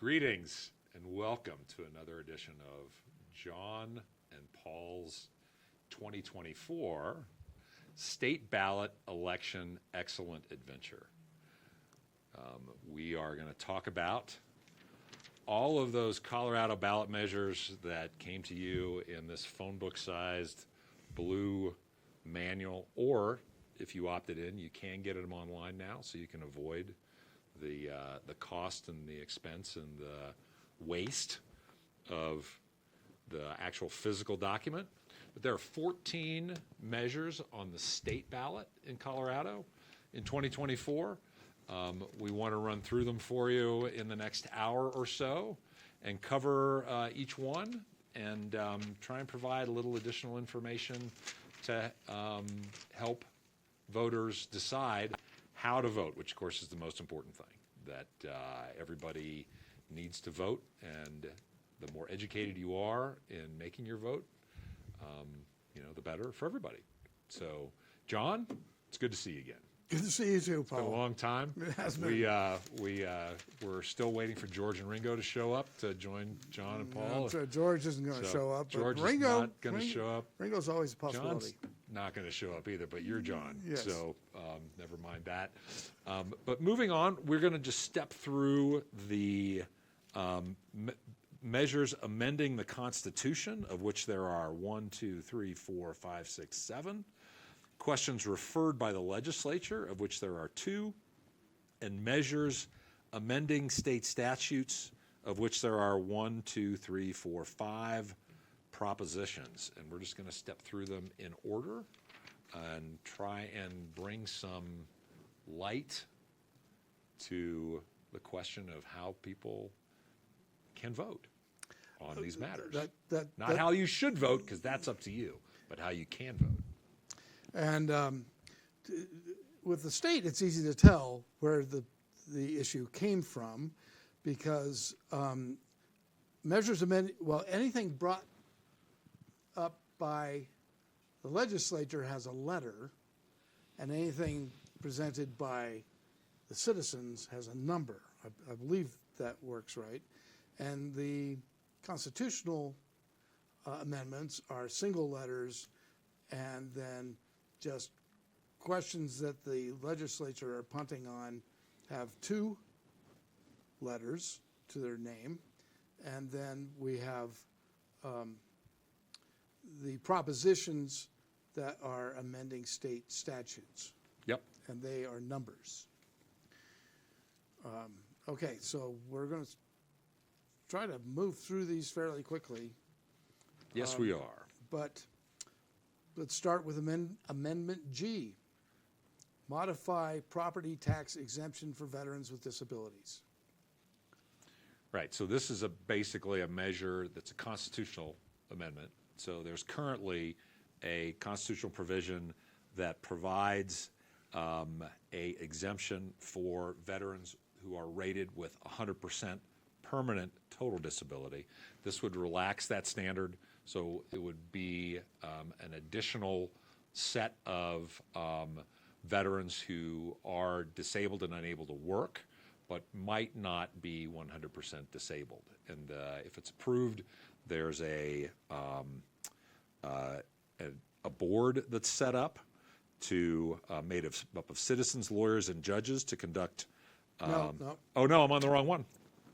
Greetings and welcome to another edition of John and Paul's 2024 State Ballot Election Excellent Adventure. We are going to talk about all of those Colorado ballot measures that came to you in this phone book-sized blue manual, or if you opted in, you can get them online now, so you can avoid the cost and the expense and the waste of the actual physical document. But there are 14 measures on the state ballot in Colorado in 2024. We want to run through them for you in the next hour or so and cover each one and try and provide a little additional information to help voters decide how to vote, which of course is the most important thing, that everybody needs to vote, and the more educated you are in making your vote, the better for everybody. So, John, it's good to see you again. Good to see you too, Paul. It's been a long time. It has been. We're still waiting for George and Ringo to show up to join John and Paul. No, so George isn't going to show up. George but Ringo, is not going to show up. Ringo's always a possibility. John's not going to show up either, but you're John. Yes. So never mind that. But moving on, we're going to just step through the measures amending the Constitution, of which there are 1, 2, 3, 4, 5, 6, 7. Questions referred by the legislature, of which there are 2, and measures amending state statutes, of which there are 1, 2, 3, 4, 5 propositions. And we're just going to step through them in order and try and bring some light to the question of how people can vote on these matters. Not how you should vote, because that's up to you, but how you can vote. And with the state, it's easy to tell where the issue came from, because measures amended, anything brought up by the legislature has a letter, and anything presented by the citizens has a number. I believe that works right. And the constitutional amendments are single letters, and then just questions that the legislature are punting on have 2 letters to their name. And then we have the propositions that are amending state statutes. Yep. And they are numbers. Okay, so we're going to try to move through these fairly quickly. Yes, we are. But let's start with Amendment G. Modify property tax exemption for veterans with disabilities. Right, so this is basically a measure that's a constitutional amendment. So there's currently a constitutional provision that provides a exemption for veterans who are rated with 100% permanent total disability. This would relax that standard, so it would be an additional set of veterans who are disabled and unable to work, but might not be 100% disabled. And if it's approved, there's a board that's set up made up of citizens, lawyers, and judges to conduct. No. Oh no, I'm on the wrong one.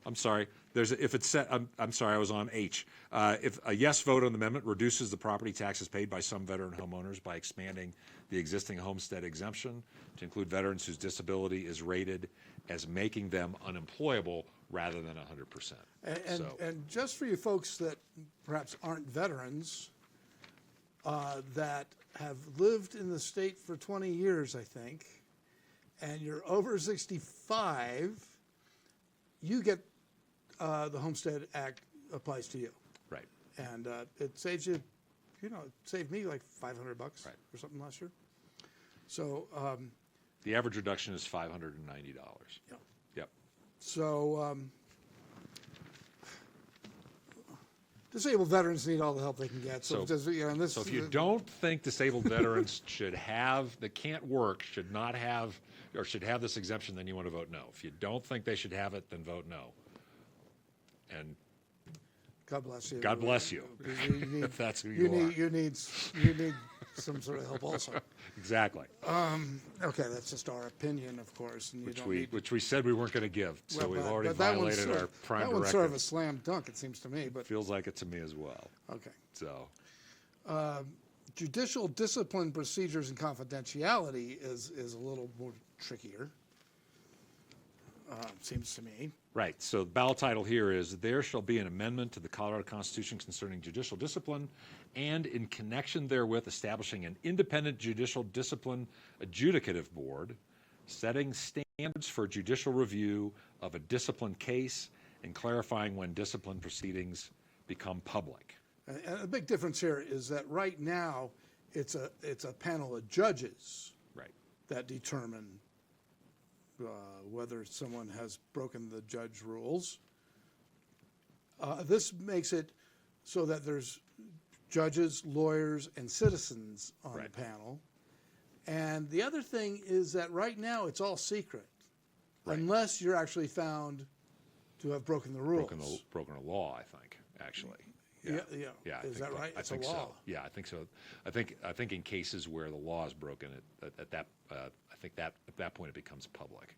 I'm sorry. If it's set, I'm sorry, I was on H. If a yes vote on the amendment reduces the property taxes paid by some veteran homeowners by expanding the existing homestead exemption to include veterans whose disability is rated as making them unemployable rather than 100%. And just for you folks that perhaps aren't veterans, that have lived in the state for 20 years, I think, and you're over 65, you get the Homestead Act applies to you. Right. And it saves you, it saved me like $500 right. or something last year. So the average reduction is $590. Yeah. Yep. So disabled veterans need all the help they can get. So if you don't think disabled veterans that can't work, should have this exemption, then you want to vote no. If you don't think they should have it, then vote no. And God bless you. God bless you, You need, if that's who you are. you need some sort of help also. Exactly. Okay, that's just our opinion, of course, and you don't need. Which we said we weren't going to give, so Well, we've but- already but that one's violated sort our of- prime That directive. one's sort of a slam dunk, it seems to me. But Feels like it to me as well. okay. So, Judicial discipline procedures and confidentiality is a little more trickier. Seems to me. right. So the ballot title here is, "There shall be an amendment to the Colorado Constitution concerning judicial discipline, and in connection therewith establishing an independent judicial discipline adjudicative board, setting standards for judicial review of a discipline case, and clarifying when discipline proceedings become public." And a big difference here is that right now, it's a panel of judges Right. that determine whether someone has broken the judge rules. This makes it so that there's judges, lawyers, and citizens on Right. the panel. And the other thing is that right now, it's all secret, Right. unless you're actually found to have broken the rules. Broken a law, I think, actually. Yeah. Yeah, I Is think that right? I It's a think law. so. Yeah, I think so. I think in cases where the law is broken, at that point it becomes public.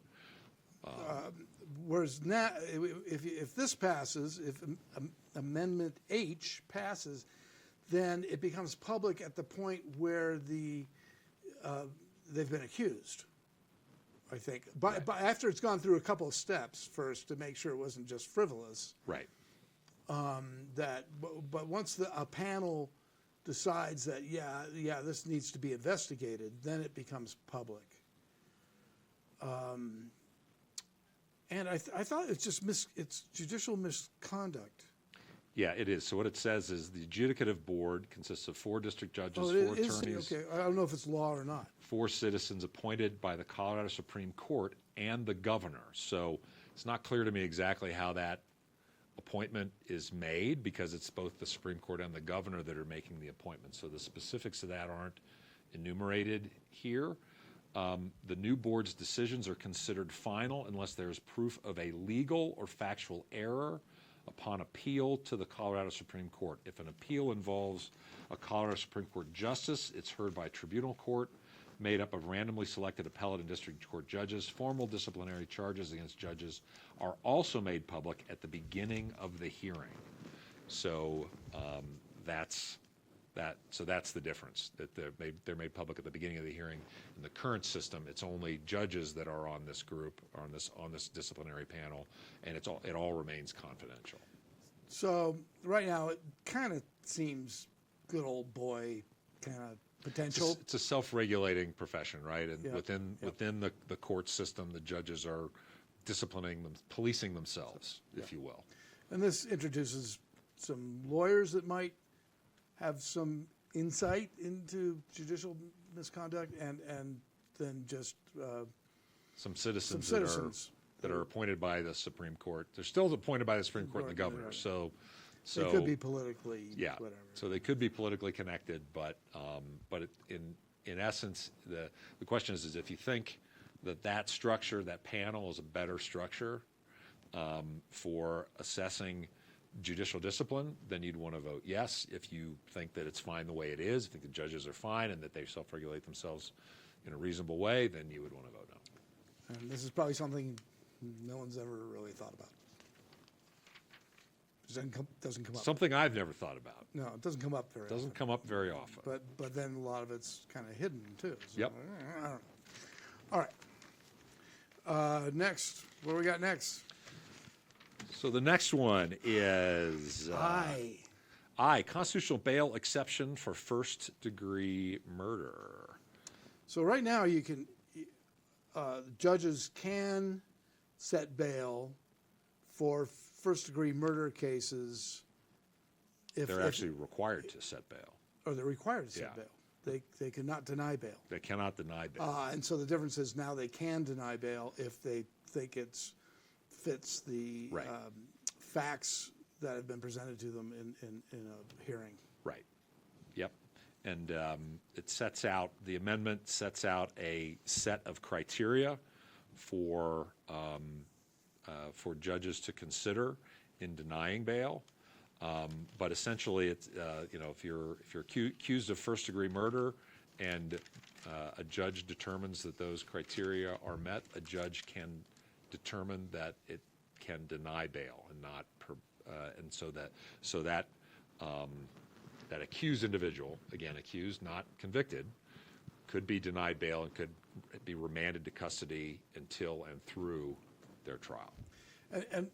Whereas now, if this passes, if Amendment H passes, then it becomes public at the point where they've been accused, I think. But after it's gone through a couple of steps first to make sure it wasn't just frivolous. Right. But once a panel decides that, this needs to be investigated, then it becomes public. And I thought it's just it's judicial misconduct. Yeah, it is. So what it says is the adjudicative board consists of 4 district judges, Oh, 4 it is, attorneys, okay. I don't know if it's law or not. 4 citizens appointed by the Colorado Supreme Court and the governor. So it's not clear to me exactly how that appointment is made, because it's both the Supreme Court and the governor that are making the appointment. So the specifics of that aren't enumerated here. The new board's decisions are considered final unless there is proof of a legal or factual error upon appeal to the Colorado Supreme Court. If an appeal involves a Colorado Supreme Court justice, it's heard by a tribunal court made up of randomly selected appellate and district court judges. Formal disciplinary charges against judges are also made public at the beginning of the hearing. So that's the difference, that they're made public at the beginning of the hearing. In the current system, it's only judges that are on this group, or on this disciplinary panel, and it all remains confidential. So right now, it kind of seems good old boy kind of potential. It's a self-regulating profession, right? And Yeah. within the court system, the judges are disciplining them, policing themselves, if you will. And this introduces some lawyers that might have some insight into judicial misconduct, and then just Some citizens, citizens that are appointed by the Supreme Court. They're still appointed by the Supreme Court and the governor. Right. So they could be politically whatever. So they could be politically connected, but in essence, the question is if you think that structure, that panel, is a better structure for assessing judicial discipline, then you'd want to vote yes. If you think that it's fine the way it is, think the judges are fine and that they self-regulate themselves in a reasonable way, then you would want to vote no. And this is probably something no one's ever really thought about. Doesn't come up. Something I've never thought about. No, it doesn't come up very Doesn't come up very often. often. But then a lot of it's kind of hidden too. So, Yep. I don't know. All right. Next, what do we got next? So the next one is I, constitutional bail exception for first-degree murder. So right now you can, judges can set bail for first-degree murder cases. They're actually required to set bail. Or they're required to set Yeah. bail. They cannot deny bail. They cannot deny bail. And so the difference is now they can deny bail if they think it fits the Right. facts that have been presented to them in a hearing. Right. Yep. And the amendment sets out a set of criteria for judges to consider, in denying bail. But essentially, it's if you're accused of first-degree murder, and a judge determines that those criteria are met, a judge can determine that it can deny bail and not, and so that that accused individual, again accused, not convicted, could be denied bail and could be remanded to custody until and through their trial. And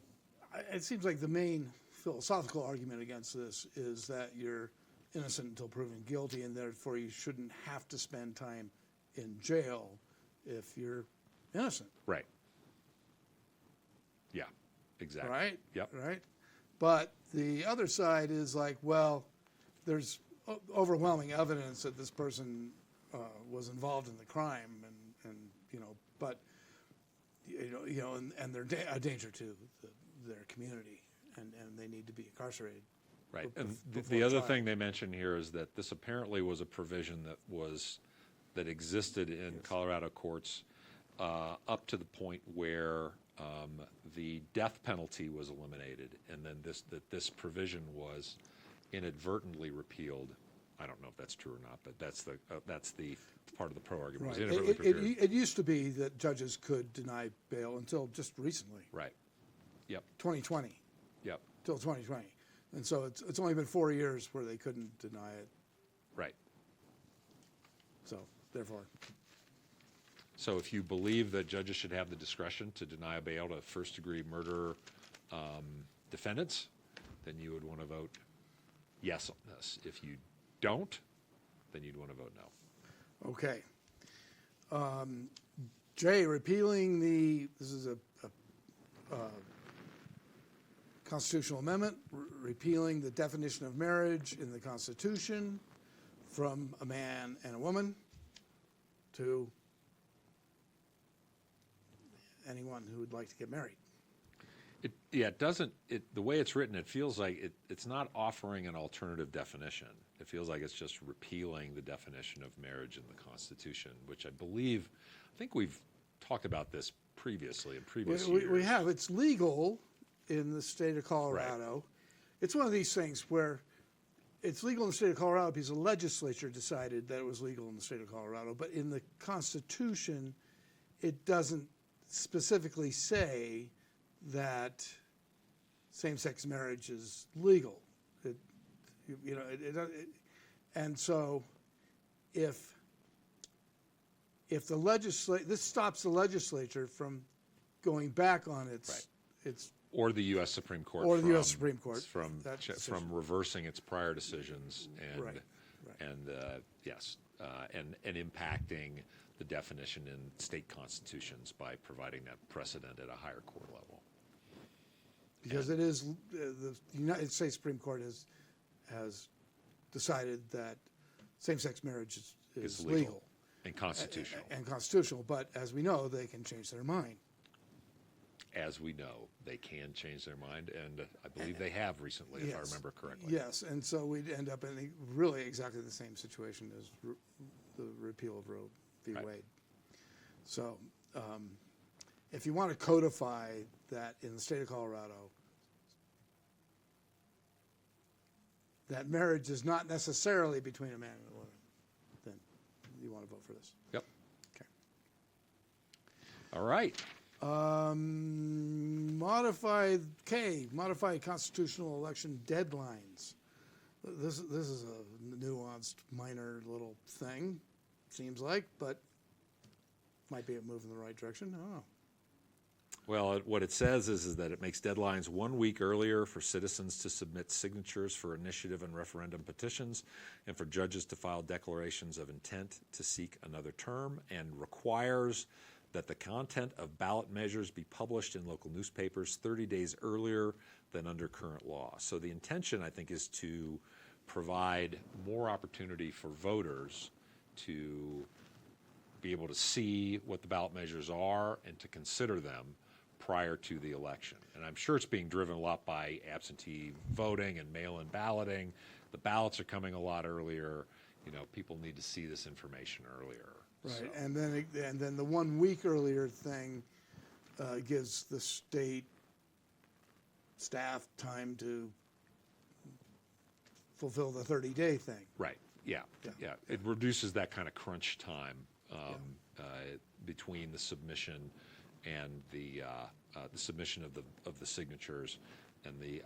it seems like the main philosophical argument against this is that you're innocent until proven guilty, and therefore you shouldn't have to spend time in jail if you're innocent. Right. Yeah, exactly. Right? Yep. Right? But the other side is like, well, there's overwhelming evidence that this person was involved in the crime, and but and they're a danger to their community, and they need to be incarcerated. Right, and the other thing they mention here is that this apparently was a provision that existed in Colorado courts up to the point where the death penalty was eliminated, and then this provision was inadvertently repealed. I don't know if that's true or not, but that's the part of the pro argument. Right. It used to be that judges could deny bail until just recently. Right. Yep. 2020. Yep. Till 2020. And so it's only been 4 years where they couldn't deny it. Right. So therefore. So if you believe that judges should have the discretion to deny a bail to first-degree murder defendants, then you would want to vote yes on this. If you don't, then you'd want to vote no. Okay. J, repealing this is a constitutional amendment, repealing the definition of marriage in the Constitution from a man and a woman to anyone who would like to get married. It doesn't. The way it's written, it feels like it's not offering an alternative definition. It feels like it's just repealing the definition of marriage in the Constitution, which I think we've talked about this previously in previous years. We have. It's legal in the state of Colorado. Right. It's one of these things where it's legal in the state of Colorado because the legislature decided that it was legal in the state of Colorado, but in the Constitution, it doesn't specifically say that same-sex marriage is legal. And so if the this stops the legislature from going back on its or the U.S. Supreme Court from reversing its prior decisions and impacting the definition in state constitutions by providing that precedent at a higher court level. Because it is the United States Supreme Court has decided that same-sex marriage is legal and constitutional. And constitutional, but as we know, they can change their mind. As we know, they can change their mind, and I believe they have recently, if I remember correctly. Yes, and so we'd end up in really exactly the same situation as the repeal of Roe v. Wade. So if you want to codify that in the state of Colorado, that marriage is not necessarily between a man and a woman, then you want to vote for this. Yep. Okay. All right. Modified constitutional election deadlines. This is a nuanced, minor little thing, seems like, but might be a move in the right direction. I don't know. Well, what it says is that it makes deadlines 1 week earlier for citizens to submit signatures for initiative and referendum petitions, and for judges to file declarations of intent to seek another term, and requires that the content of ballot measures be published in local newspapers 30 days earlier than under current law. So the intention, I think, is to provide more opportunity for voters to be able to see what the ballot measures are and to consider them prior to the election. And I'm sure it's being driven a lot by absentee voting and mail-in balloting. The ballots are coming a lot earlier. People need to see this information earlier. Right, So. and then the 1 week earlier thing gives the state staff time to fulfill the 30-day thing. Right, yeah, Yeah. yeah. It reduces that kind of crunch time between the submission and the submission of the signatures and the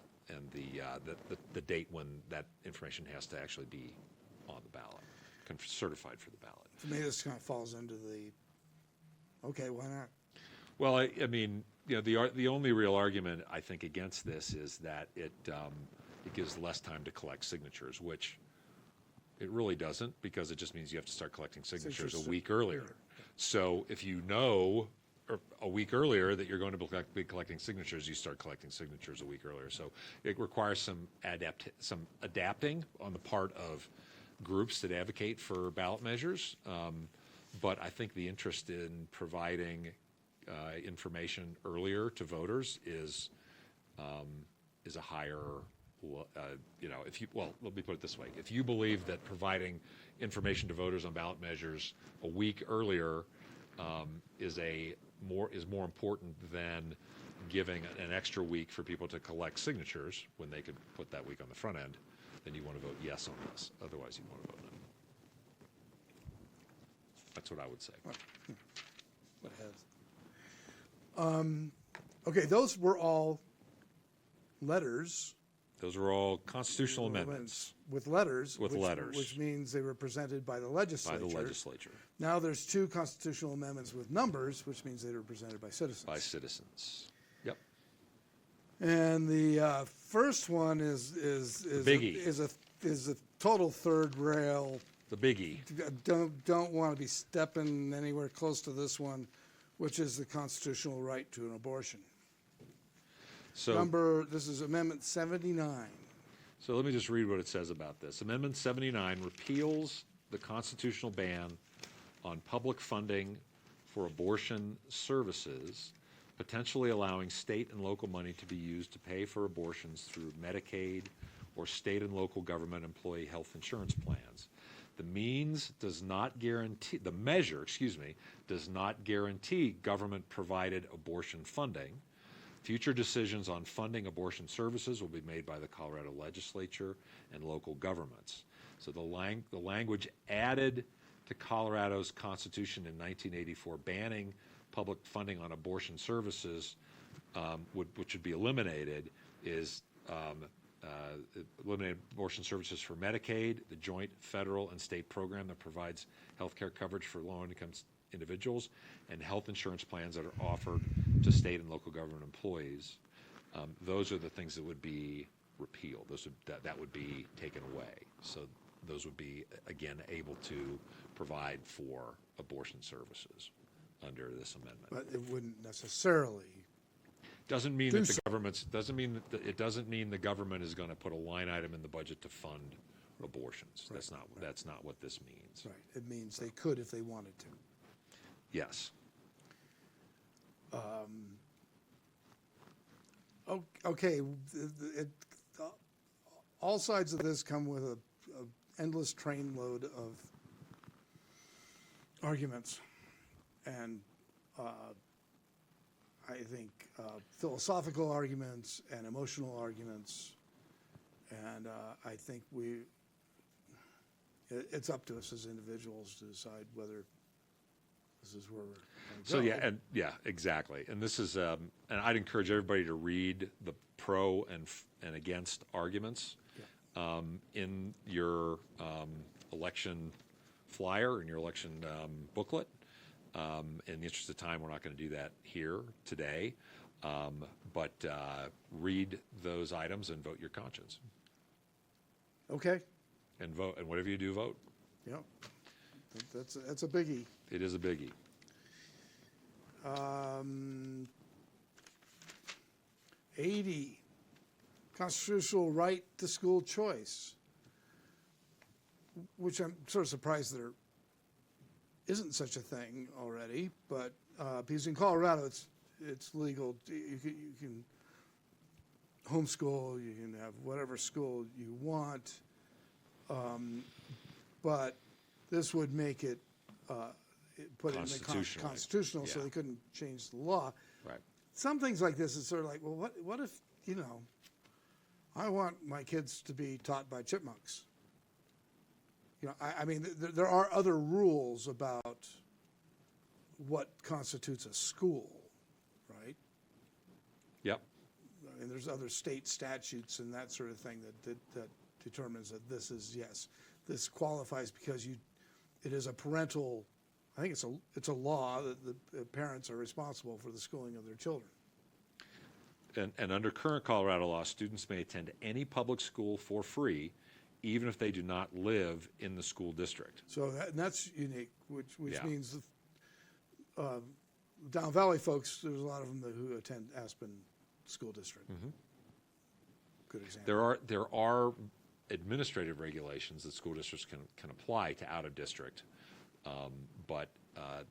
date when that information has to actually be on the ballot, certified for the ballot. To me, this kind of falls into the, okay, why not? Well, I mean, you know, the only real argument I think against this is that it gives less time to collect signatures, which it really doesn't, because it just means you have to start collecting signatures a week earlier. So if you know a week earlier that you're going to be collecting signatures, you start collecting signatures a week earlier. So it requires some adapting on the part of groups that advocate for ballot measures. But I think the interest in providing information earlier to voters is a higher, you know, let me put it this way. If you believe that providing information to voters on ballot measures a week earlier is more important than giving an extra week for people to collect signatures when they could put that week on the front end, then you want to vote yes on this. Otherwise, you want to vote no. That's what I would say. What has? Okay, those were all letters. Those are all constitutional amendments. With letters. With letters. Which means they were presented by the legislature. By the legislature. Now there's 2 constitutional amendments with numbers, which means they were presented by citizens. By citizens. Yep. And the first one is a total third rail. The biggie. Don't want to be stepping anywhere close to this one, which is the constitutional right to an abortion. So this is Amendment 79. So let me just read what it says about this. Amendment 79 repeals the constitutional ban on public funding for abortion services, potentially allowing state and local money to be used to pay for abortions through Medicaid or state and local government employee health insurance plans. The measure, does not guarantee government-provided abortion funding. Future decisions on funding abortion services will be made by the Colorado legislature and local governments. So the language added to Colorado's Constitution in 1984 banning public funding on abortion services, which would be eliminated, is eliminated abortion services for Medicaid, the joint federal and state program that provides health care coverage for low-income individuals, and health insurance plans that are offered to state and local government employees. Those are the things that would be repealed. That would be taken away. So those would be, again, able to provide for abortion services under this amendment. But it wouldn't necessarily. Doesn't mean that the government's. It doesn't mean the government is going to put a line item in the budget to fund abortions. Right. That's not what this means. Right. It means they could if they wanted to. Yes. Okay. All sides of this come with a endless trainload of arguments, and I think philosophical arguments and emotional arguments, and I think it's up to us as individuals to decide whether this is where we're going to go. So exactly. And this is, and I'd encourage everybody to read the pro and against arguments in your election flyer, in your election booklet. In the interest of time, we're not going to do that here today, but read those items and vote your conscience. Okay. And vote, and whatever you do, vote. Yep. That's a biggie. It is a biggie. 80, constitutional right to school choice, which I'm sort of surprised there isn't such a thing already, but because in Colorado it's legal. You can homeschool, you can have whatever school you want, but this would make it put it in the constitutional, so they couldn't change the law. Right. Some things like this is sort of like, well, what if I want my kids to be taught by chipmunks. I mean, there are other rules about what constitutes a school, right? Yep. I mean, there's other state statutes and that sort of thing that determines that this qualifies because it is a parental. I think it's a law that the parents are responsible for the schooling of their children. And under current Colorado law, students may attend any public school for free, even if they do not live in the school district. So that's unique, which Yeah. means Down Valley folks, there's a lot of them who attend Aspen School District. Mm-hmm. Good example. There are administrative regulations that school districts can apply to out of district, but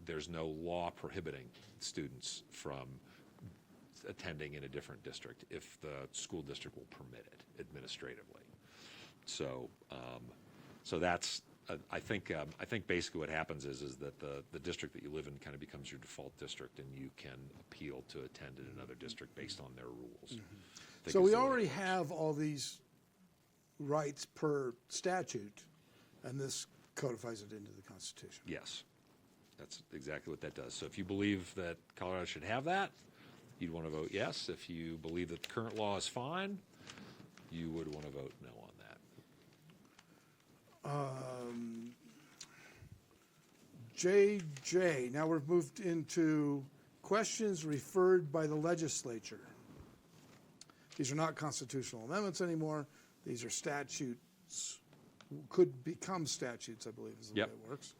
there's no law prohibiting students from attending in a different district if the school district will permit it administratively. So that's I think basically what happens is that the district that you live in kind of becomes your default district, and you can appeal to attend in another district based on their rules. Mm-hmm. So we already have all these rights per statute, and this codifies it into the Constitution. Yes, that's exactly what that does. So if you believe that Colorado should have that, you'd want to vote yes. If you believe that the current law is fine, you would want to vote no on that. JJ, now we've moved into questions referred by the legislature. These are not constitutional amendments anymore. These are statutes, could become statutes, I believe is the way it works.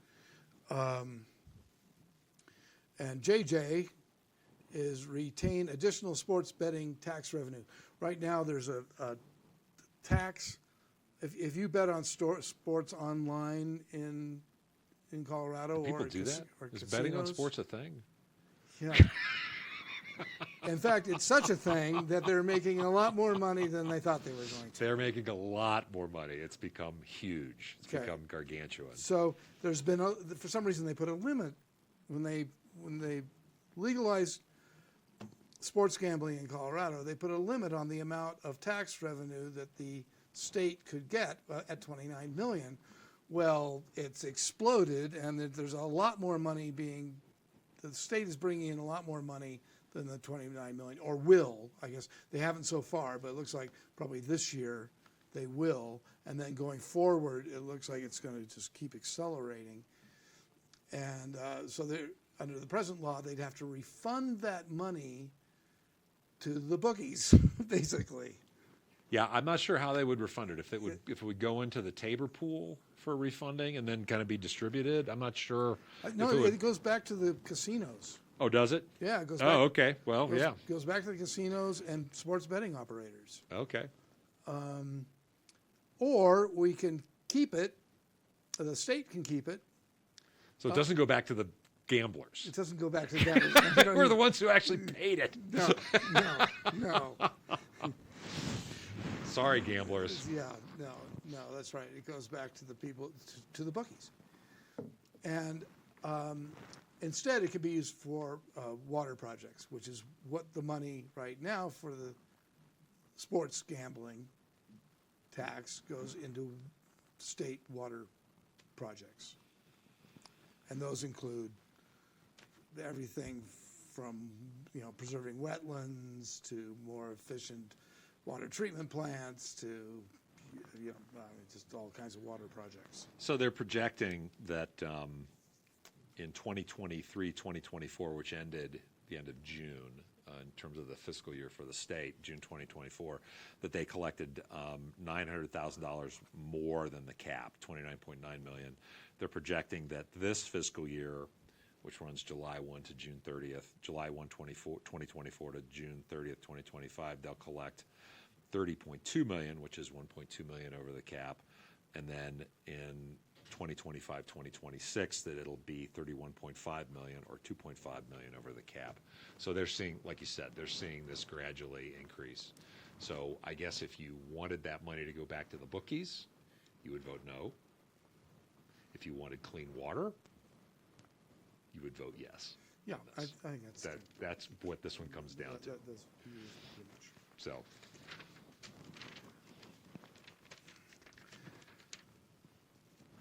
And JJ is retain additional sports betting tax revenue. Right now there's a tax. If you bet on sports online in Colorado, People do that? Is betting on sports a thing? Yeah. In fact, it's such a thing that they're making a lot more money than they thought they were going to. They're making a lot more money. It's become huge. It's become gargantuan. So there's been for some reason they put a limit when they legalized sports gambling in Colorado. They put a limit on the amount of tax revenue that the state could get at $29 million. Well, it's exploded, and there's a lot more money the state is bringing in a lot more money than the $29 million, or will, I guess. They haven't so far, but it looks like probably this year they will. And then going forward, it looks like it's going to just keep accelerating. And so under the present law, they'd have to refund that money to the bookies, basically. Yeah, I'm not sure how they would refund it. If it would go into the Tabor pool for refunding and then kind of be distributed, I'm not sure. No, it goes back to the casinos. Oh, does it? Yeah, it goes back. Oh, okay. Well, It goes back to the casinos and sports betting operators. Okay. Or we can keep it, the state can keep it. So it doesn't go back to the gamblers. It doesn't go back to the gamblers. We're the ones who actually paid it. No. Sorry, gamblers. Yeah, no, that's right. It goes back to the people, to the bookies. And instead, it can be used for water projects, which is what the money right now for the sports gambling tax goes into state water projects. And those include everything from, preserving wetlands to more efficient water treatment plants to, just all kinds of water projects. So they're projecting that in 2023, 2024, which ended the end of June, in terms of the fiscal year for the state, June 2024, that they collected $900,000 more than the cap, $29.9 million. They're projecting that this fiscal year, which runs July 1 to June 30th, July 1, 2024 to June 30th, 2025, they'll collect $30.2 million, which is $1.2 million over the cap. And then in 2025, 2026, that it'll be $31.5 million or $2.5 million over the cap. So they're seeing, like you said, they're seeing this gradually increase. So I guess if you wanted that money to go back to the bookies, you would vote no. If you wanted clean water, you would vote yes. Yeah, I think that's That's what this one comes down to. That's pretty much. So,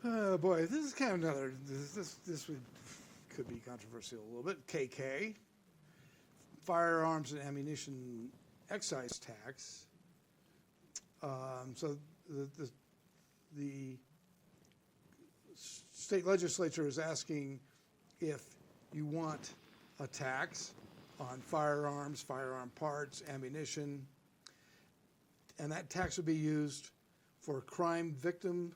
Oh boy, this is kind of another. Could be controversial a little bit. KK, firearms and ammunition excise tax. So the state legislature is asking if you want a tax on firearms, firearm parts, ammunition, and that tax would be used for crime victim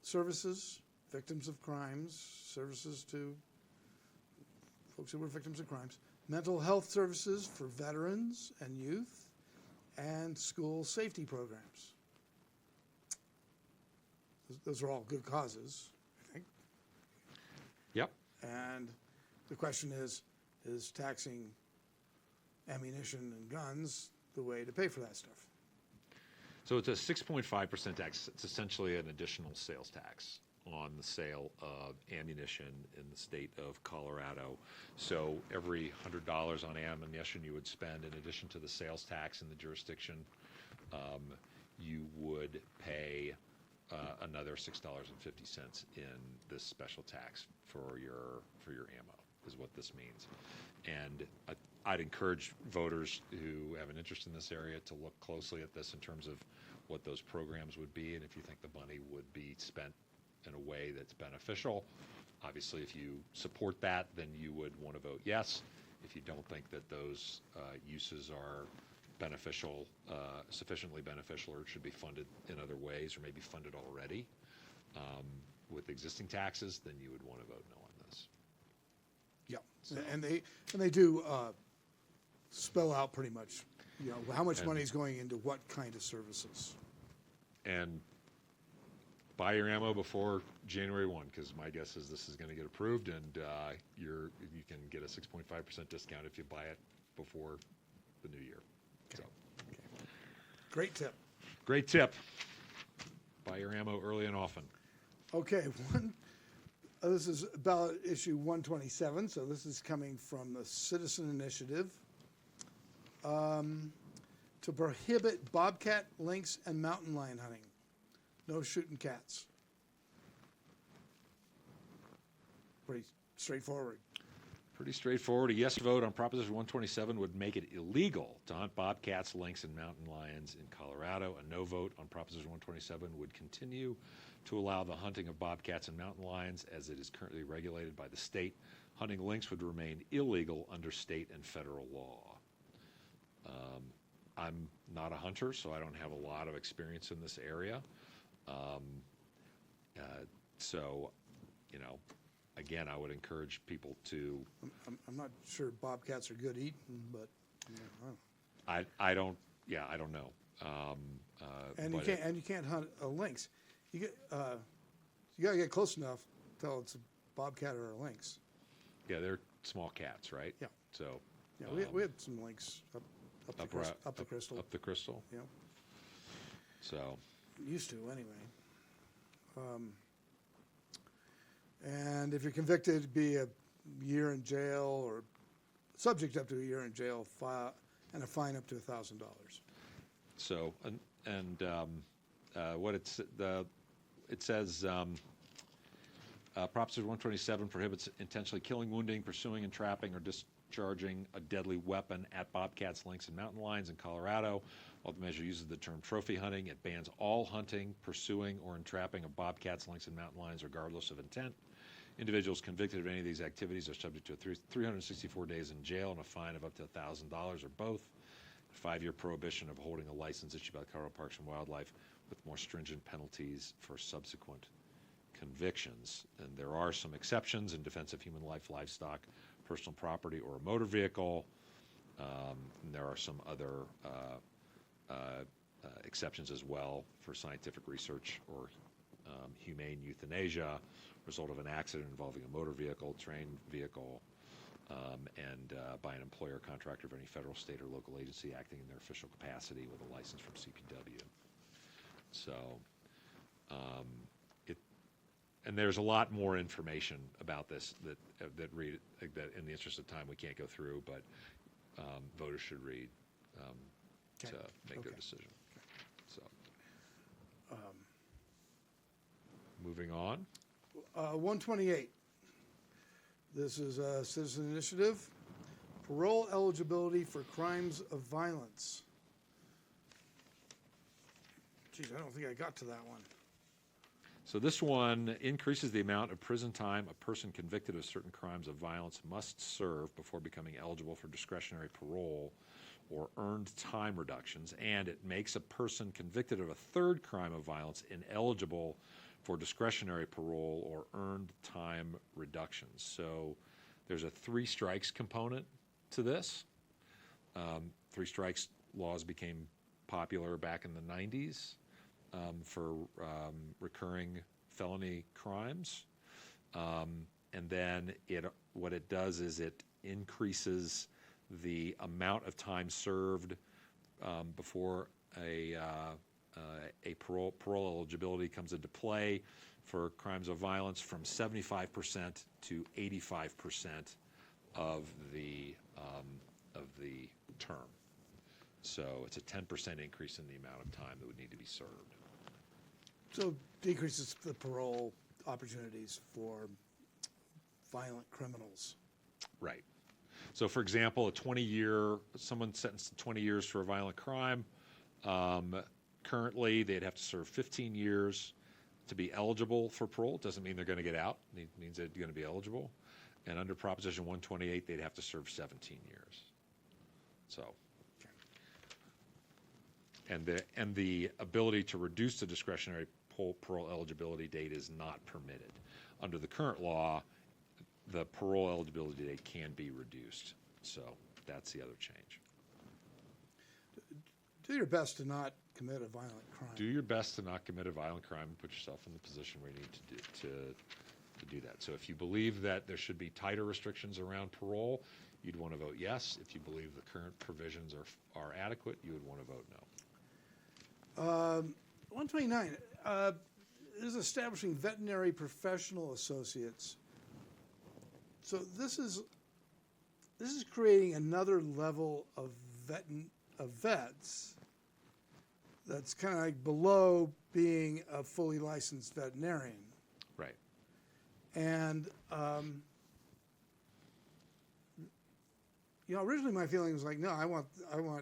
services, victims of crimes, services to folks who were victims of crimes, mental health services for veterans and youth, and school safety programs. Those are all good causes, I think. yep. And the question is taxing ammunition and guns the way to pay for that stuff? So it's a 6.5% tax. It's essentially an additional sales tax on the sale of ammunition in the state of Colorado. So every $100 on ammunition you would spend, in addition to the sales tax in the jurisdiction, you would pay another $6.50 in this special tax for your ammo, is what this means. And I'd encourage voters who have an interest in this area to look closely at this in terms of what those programs would be, and if you think the money would be spent in a way that's beneficial. Obviously, if you support that, then you would want to vote yes. If you don't think that those uses are beneficial, sufficiently beneficial, or should be funded in other ways, or maybe funded already with existing taxes, then you would want to vote no on this. Yeah, So- and they do spell out pretty much, how much money is going into what kind of services. And buy your ammo before January 1, because my guess is this is going to get approved, and you can get a 6.5% discount if you buy it before the new year. So, Great tip. great tip. Buy your ammo early and often. Okay, this is ballot issue 127, so this is coming from the Citizen Initiative to prohibit bobcat, lynx, and mountain lion hunting. No shooting cats. Pretty straightforward. Pretty straightforward. A yes vote on Proposition 127 would make it illegal to hunt bobcats, lynx, and mountain lions in Colorado. A no vote on Proposition 127 would continue to allow the hunting of bobcats and mountain lions as it is currently regulated by the state. Hunting lynx would remain illegal under state and federal law. I'm not a hunter, so I don't have a lot of experience in this area. So, again, I would encourage people to. I'm not sure bobcats are good eating, but I don't. Yeah, I don't know. and but you can't hunt a lynx. You gotta get close enough till it's a bobcat or a lynx. yeah, they're small cats, right? Yeah. So. Yeah, we had some lynx up the crystal. Up the crystal. Yeah, So. used to anyway. And if you're convicted, be a year in jail or subject up to a year in jail, and a fine up to $1,000. So what it says. Proposition 127 prohibits intentionally killing, wounding, pursuing, and trapping or discharging a deadly weapon at bobcats, lynx, and mountain lions in Colorado. While the measure uses the term trophy hunting, it bans all hunting, pursuing, or entrapping of bobcats, lynx, and mountain lions, regardless of intent. Individuals convicted of any of these activities are subject to 364 days in jail and a fine of up to $1,000 or both. A 5-year prohibition of holding a license issued by the Colorado Parks and Wildlife, with more stringent penalties for subsequent convictions. And there are some exceptions in defense of human life, livestock, personal property, or a motor vehicle. And there are some other exceptions as well for scientific research or humane euthanasia, result of an accident involving a motor vehicle, train vehicle, and by an employer or contractor of any federal, state, or local agency acting in their official capacity with a license from CPW. So, and there's a lot more information about this that in the interest of time we can't go through, but voters should read. to make their Okay. decision. So, moving on. 128. This is a citizen initiative. Parole eligibility for crimes of violence. Geez, I don't think I got to that one. So this one increases the amount of prison time a person convicted of certain crimes of violence must serve before becoming eligible for discretionary parole or earned time reductions, and it makes a person convicted of a third crime of violence ineligible for discretionary parole or earned time reductions. So there's a 3 strikes component to this. 3 strikes laws became popular back in the 90s. For recurring felony crimes. And then what it does is it increases the amount of time served before a parole eligibility comes into play for crimes of violence from 75% to 85% of the term. So it's a 10% increase in the amount of time that would need to be served. So decreases the parole opportunities for violent criminals. Right. So, for example, someone sentenced to 20 years for a violent crime, currently they'd have to serve 15 years to be eligible for parole. It doesn't mean they're going to get out. It means they're going to be eligible. And under Proposition 128, they'd have to serve 17 years. So, and the ability to reduce the discretionary parole eligibility date is not permitted. Under the current law, the parole eligibility date can be reduced. So that's the other change. Do your best to not commit a violent crime. Do your best to not commit a violent crime and put yourself in the position where you need to do that. So if you believe that there should be tighter restrictions around parole, you'd want to vote yes. If you believe the current provisions are adequate, you would want to vote no. 129 is establishing veterinary professional associates. So this is creating another level of vets that's kind of like below being a fully licensed veterinarian. Right. And originally my feeling was like, no, I want a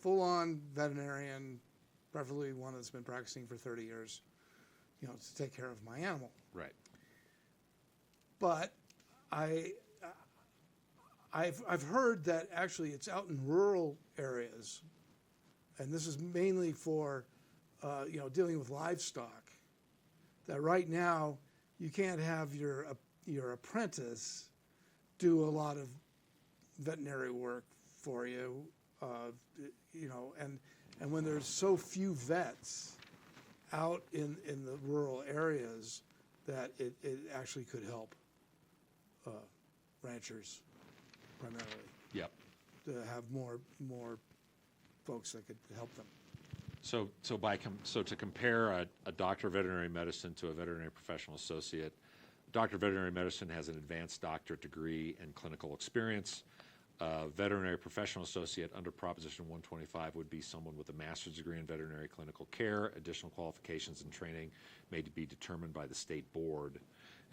full-on veterinarian, preferably one that's been practicing for 30 years, to take care of my animal. Right. But I've heard that actually it's out in rural areas, and this is mainly for dealing with livestock, that right now you can't have your apprentice do a lot of veterinary work for you, and when there's so few vets out in the rural areas, that it actually could help ranchers primarily. Yep. To have more folks that could help them. So to compare a doctor of veterinary medicine to a veterinary professional associate, doctor of veterinary medicine has an advanced doctorate degree and clinical experience. Veterinary professional associate under Proposition 125 would be someone with a master's degree in veterinary clinical care. Additional qualifications and training may be determined by the state board.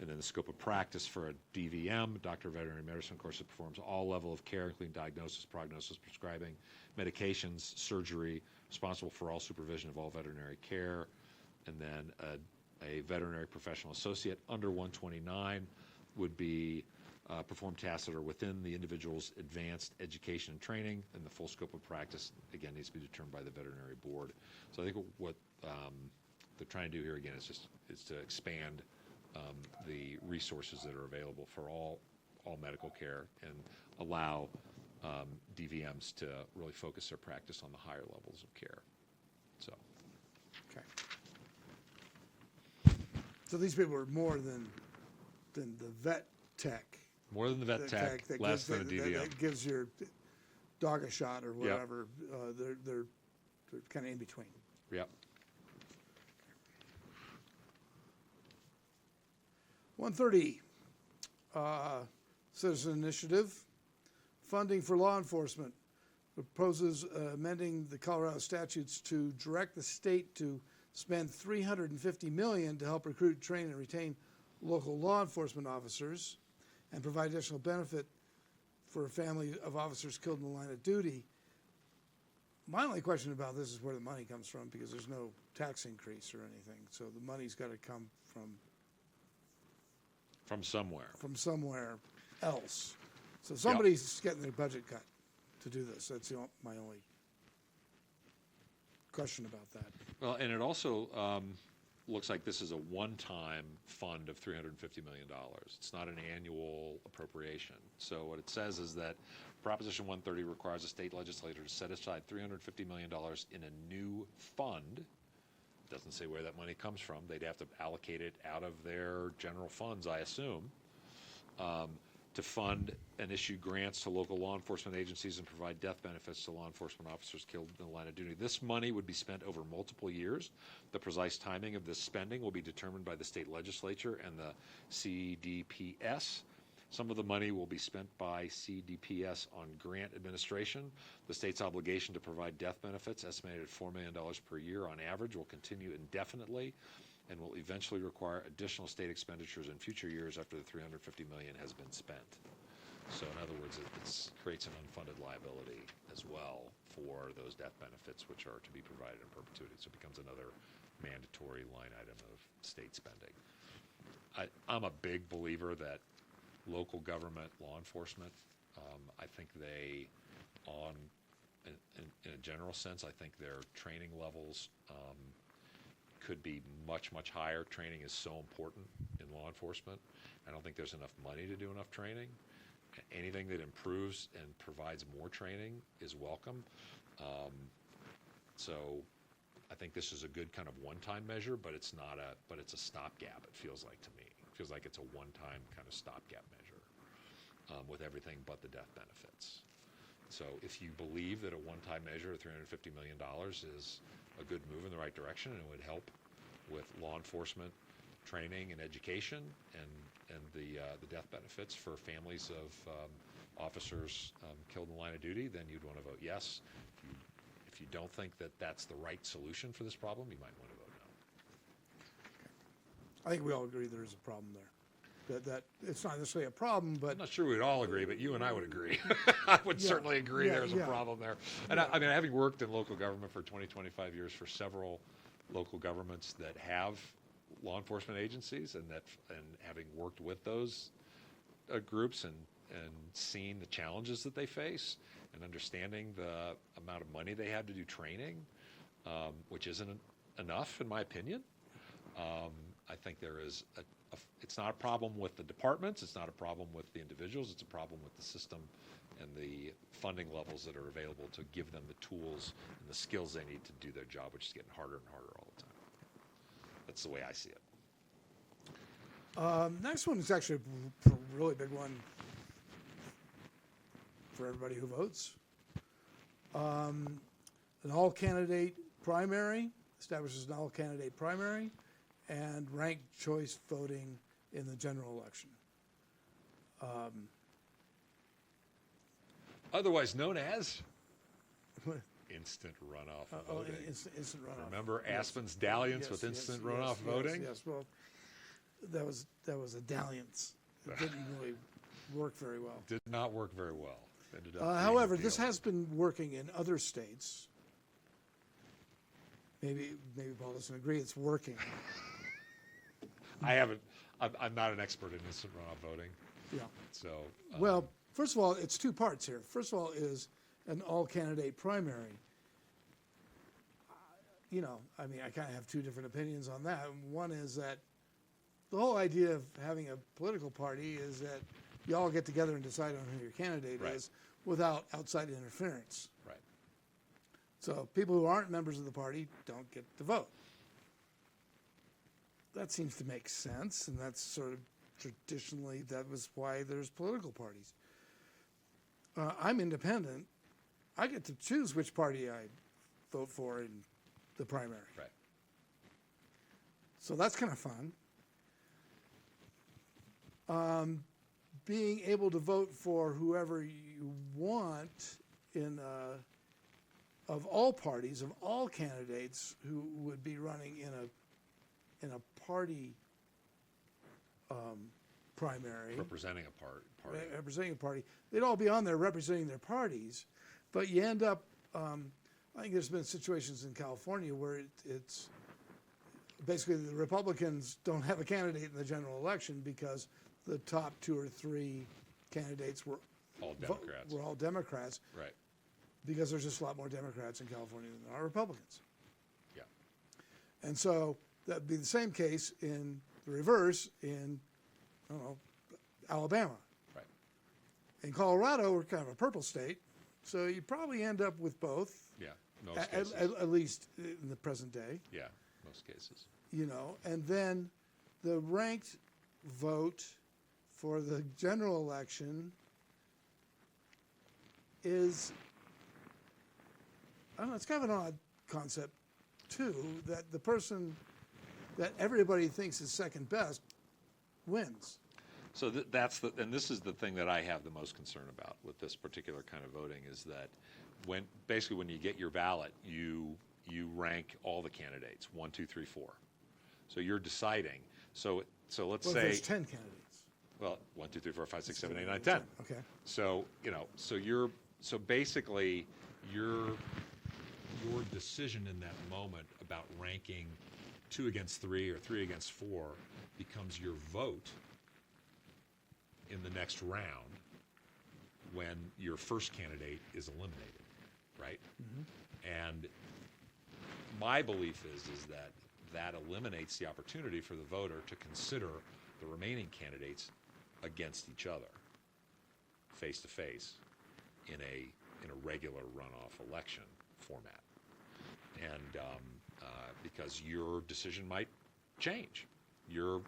And then the scope of practice for a DVM, doctor of veterinary medicine, of course, it performs all level of care, including diagnosis, prognosis, prescribing, medications, surgery, responsible for all supervision of all veterinary care. And then a veterinary professional associate under 129 would be perform tasks that are within the individual's advanced education and training, and the full scope of practice, again, needs to be determined by the veterinary board. So I think what they're trying to do here, again, is to expand the resources that are available for all medical care and allow DVMs to really focus their practice on the higher levels of care. So. Okay. So these people are more than the vet tech. More than the vet tech, less than a DVM. That gives your dog a shot or whatever. Yep. They're kind of in between. Yep. 130, citizen initiative, funding for law enforcement. proposes amending the Colorado statutes to direct the state to spend $350 million to help recruit, train, and retain local law enforcement officers and provide additional benefit for a family of officers killed in the line of duty. My only question about this is where the money comes from, because there's no tax increase or anything. So the money's got to come From somewhere. somewhere else. So somebody's getting their budget cut to do this. That's my only question about that. Well, and it also looks like this is a one-time fund of $350 million. It's not an annual appropriation. So what it says is that Proposition 130 requires the state legislature to set aside $350 million in a new fund. It doesn't say where that money comes from. They'd have to allocate it out of their general funds, I assume, to fund and issue grants to local law enforcement agencies and provide death benefits to law enforcement officers killed in the line of duty. This money would be spent over multiple years. The precise timing of this spending will be determined by the state legislature and the CDPS. Some of the money will be spent by CDPS on grant administration. The state's obligation to provide death benefits, estimated at $4 million per year on average, will continue indefinitely and will eventually require additional state expenditures in future years after the $350 million has been spent. So in other words, it creates an unfunded liability as well for those death benefits, which are to be provided in perpetuity. So it becomes another mandatory line item of state spending. I'm a big believer that local government law enforcement, I think they, in a general sense, I think their training levels could be much, much higher. Training is so important in law enforcement. I don't think there's enough money to do enough training. Anything that improves and provides more training is welcome. So I think this is a good kind of one-time measure, but it's not it's a stopgap, it feels like to me. It feels like it's a one-time kind of stopgap measure with everything but the death benefits. So if you believe that a one-time measure of $350 million is a good move in the right direction and would help with law enforcement training and education and the death benefits for families of officers killed in the line of duty, then you'd want to vote yes. If you don't think that that's the right solution for this problem, you might want to vote no. I think we all agree there is a problem there. That it's not necessarily a problem, but I'm not sure we'd all agree, but you and I would agree. I would certainly agree there's a problem there. And I mean, having worked in local government for 20, 25 years for several local governments that have law enforcement agencies and having worked with those groups and seen the challenges that they face and understanding the amount of money they have to do training, which isn't enough in my opinion. I think there is it's not a problem with the departments, it's not a problem with the individuals, it's a problem with the system and the funding levels that are available to give them the tools and the skills they need to do their job, which is getting harder and harder all the time. That's the way I see it. Next one is actually a really big one for everybody who votes. An all-candidate primary, establishes an all-candidate primary, and ranked choice voting in the general election. Otherwise known as instant runoff voting. Instant runoff. Remember Aspen's dalliance with instant runoff voting? Yes, well, that was a dalliance. It didn't really work very well. Did not work very well. Ended up however, this has been working in other states. Maybe Paul doesn't agree it's working. I'm not an expert in instant runoff voting. Yeah. So. Well, first of all, it's two parts here. First of all is an all-candidate primary. I mean, I kind of have two different opinions on that. One is that the whole idea of having a political party is that you all get together and decide on who your candidate is without outside interference. Right. So people who aren't members of the party don't get to vote. That seems to make sense, and that's sort of traditionally, that was why there's political parties. I'm independent. I get to choose which party I vote for in the primary. Right. So that's kind of fun. Being able to vote for whoever you want of all parties, of all candidates who would be running in a party primary, Representing a party. representing a party, they'd all be on there representing their parties, but you end up. I think there's been situations in California where it's basically the Republicans don't have a candidate in the general election because the top 2 or 3 candidates were All Democrats. were all Democrats, Right. because there's just a lot more Democrats in California than there are Republicans. Yeah. And so that'd be the same case in the reverse in, I don't know, Alabama. Right. In Colorado, we're kind of a purple state, so you probably end up with both, Yeah. Most at, cases. at least in the present day, Yeah. Most cases. you know. And then the ranked vote for the general election is, I don't know, it's kind of an odd concept, too, that the person that everybody thinks is second best wins. So that's and this is the thing that I have the most concern about with this particular kind of voting is that when you get your ballot, you rank all the candidates 1, 2, 3, 4. So you're deciding. So let's Well, say there's 10 candidates. well 1, 2, 3, 4, 5, 6, 7, 8, 9, 10. Okay. So so basically your decision in that moment about ranking 2 against 3 or 3 against 4 becomes your vote in the next round when your first candidate is eliminated, right? Mm-hmm. And my belief is that eliminates the opportunity for the voter to consider the remaining candidates against each other, face to face, in a regular runoff election format, and because your decision might change, you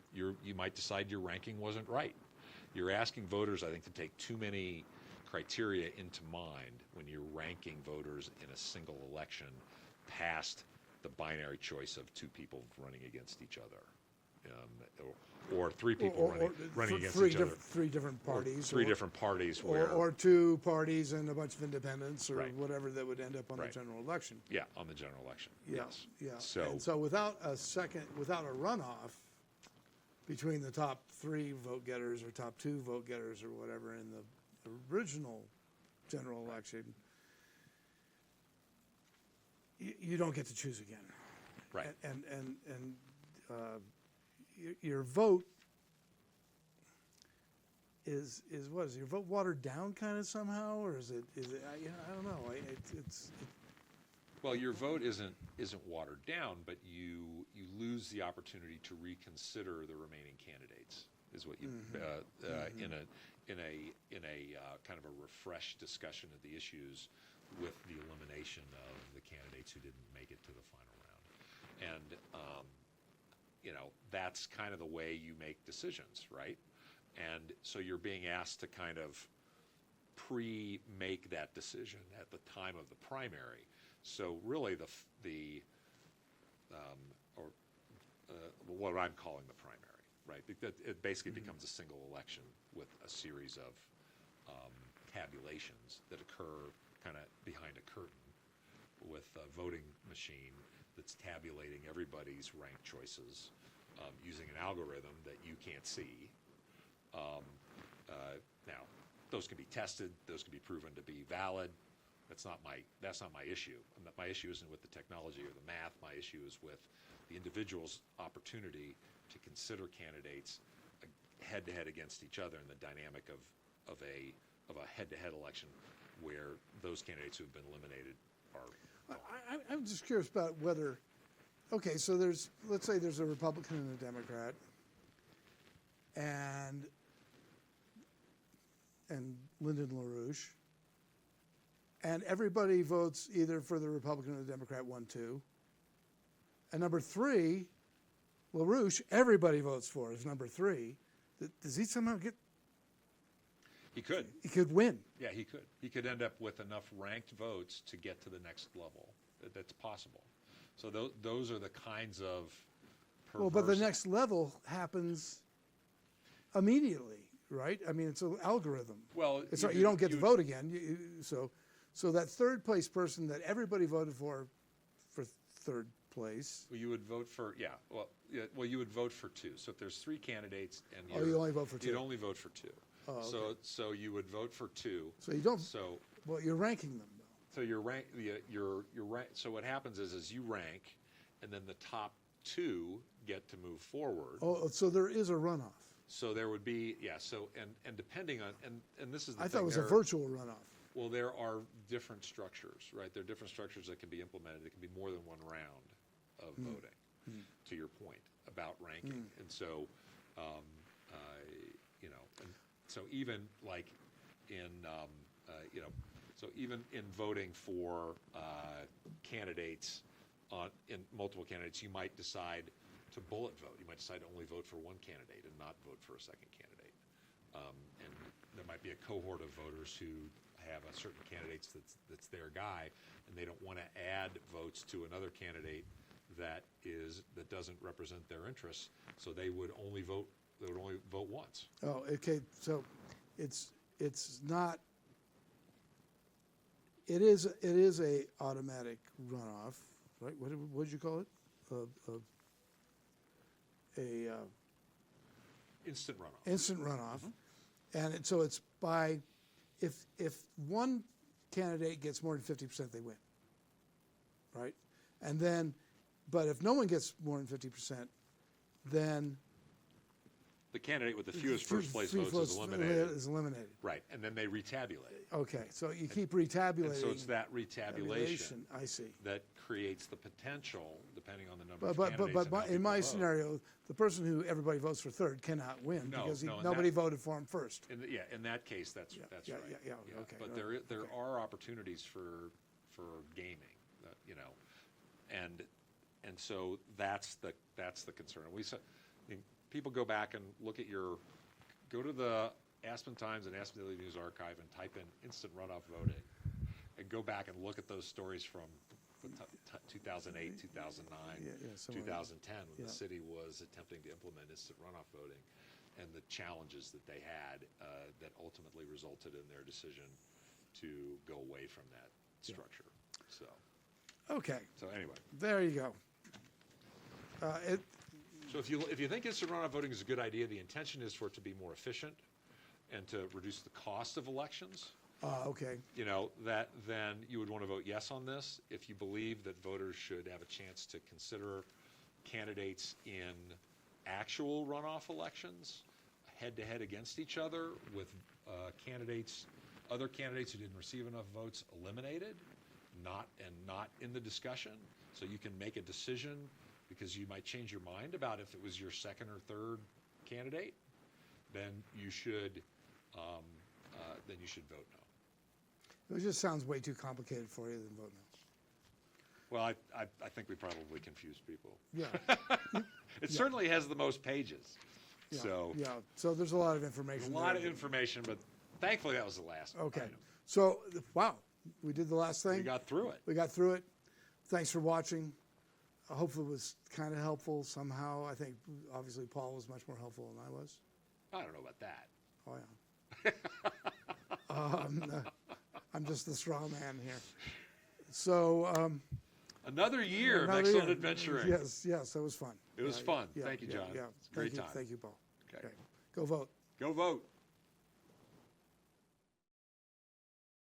might decide your ranking wasn't right. You're asking voters, I think, to take too many criteria into mind when you're ranking voters in a single election past the binary choice of 2 people running against each other, or 3 people running against each other. 3 different parties. 3 different parties or 2 parties and a bunch of independents, or Right. whatever that would end up on Right. the general election. Yeah, on the general election. Yeah, Yes. yeah. So, And so without a runoff between the top 3 vote getters or top 2 vote getters or whatever in the original general election, you don't get to choose again. right. And your vote is what is your vote watered down kind of somehow, or is it I don't know. Well, your vote isn't watered down, but you lose the opportunity to reconsider the remaining candidates. Is what you in a kind of a refreshed discussion of the issues with the elimination of the candidates who didn't make it to the final round, and that's kind of the way you make decisions, right? And so you're being asked to kind of pre-make that decision at the time of the primary. So really what I'm calling the primary, right? It basically becomes a single election with a series of tabulations that occur kind of behind a curtain with a voting machine that's tabulating everybody's ranked choices using an algorithm that you can't see. Now, those can be tested. Those can be proven to be valid. That's not my issue. My issue isn't with the technology or the math. My issue is with the individual's opportunity to consider candidates head-to-head against each other in the dynamic of a head-to-head election where those candidates who have been eliminated are. I'm just curious about whether, okay, so let's say there's a Republican and a Democrat, and Lyndon LaRouche, and everybody votes either for the Republican or the Democrat 1, 2, and number 3, LaRouche, everybody votes for is number 3. Does he somehow get? He could. He could win. Yeah, he could. He could end up with enough ranked votes to get to the next level. That's possible. So those are the kinds of perverse. Well, but the next level happens immediately, right? I mean, it's an algorithm. Well, you don't get to vote again. So So that third place person that everybody voted for third place. Well, you would vote for, well, you would vote for two. So if there's three candidates and Oh, you only vote for two. You'd only vote for two. Oh, okay. So you would vote for two. So you don't. So Well, you're ranking them though. so so what happens is you rank, and then the top two get to move forward. Oh, so there is a runoff. So there would be, so and depending on, and this is the I thing, thought it was a virtual runoff. well, there are different structures, right? There are different structures that can be implemented. It can be more than one round of voting, to your point about ranking. And so, and so even like in, so even in voting for candidates, in multiple candidates, you might decide to bullet vote. You might decide to only vote for one candidate and not vote for a second candidate. And there might be a cohort of voters who have a certain candidates that's their guy, and they don't want to add votes to another candidate that doesn't represent their interests. So they would only vote once. Oh, okay. So it's not. It is a automatic runoff, right? What did you call it? Instant runoff. Instant runoff, and so it's by if one candidate gets more than 50%, they win, right? And then, but if no one gets more than 50%, then The candidate with the fewest first place votes is eliminated. Right, and then they retabulate. Okay, so you keep retabulating. And so it's that retabulation I see. that creates the potential, depending on the number of candidates. But in my scenario, the person who everybody votes for third cannot win because nobody voted for him first. In that case, that's right. Yeah, okay. But there are opportunities for gaming, and so that's the concern. People go back and go to the Aspen Times and Aspen Daily News archive and type in instant runoff voting, and go back and look at those stories from 2008, 2009, 2010, when the city was attempting to implement instant runoff voting, and the challenges that they had that ultimately resulted in their decision to go away from that structure. So. Okay. So anyway. There you go. So if you think instant runoff voting is a good idea, the intention is for it to be more efficient and to reduce the cost of elections. Okay. Then you would want to vote yes on this. If you believe that voters should have a chance to consider candidates in actual runoff elections head-to-head against each other with other candidates who didn't receive enough votes eliminated, not in the discussion, so you can make a decision because you might change your mind about if it was your second or third candidate, then you should vote no. It just sounds way too complicated for you than vote no. Well, I think we probably confuse people. Yeah. It certainly has the most pages. Yeah. So So there's a lot of information. A lot of information, but thankfully that was the last Okay. item. So, wow, we did the last thing. We got through it. Thanks for watching. Hopefully it was kind of helpful somehow. I think obviously Paul was much more helpful than I was. I don't know about that. Oh, yeah. I'm just the straw man here. So. Another year of excellent adventuring. Yes, that was fun. It was fun. Thank you, John. It's a great time. Thank you, Paul. Okay. Go vote. Go vote.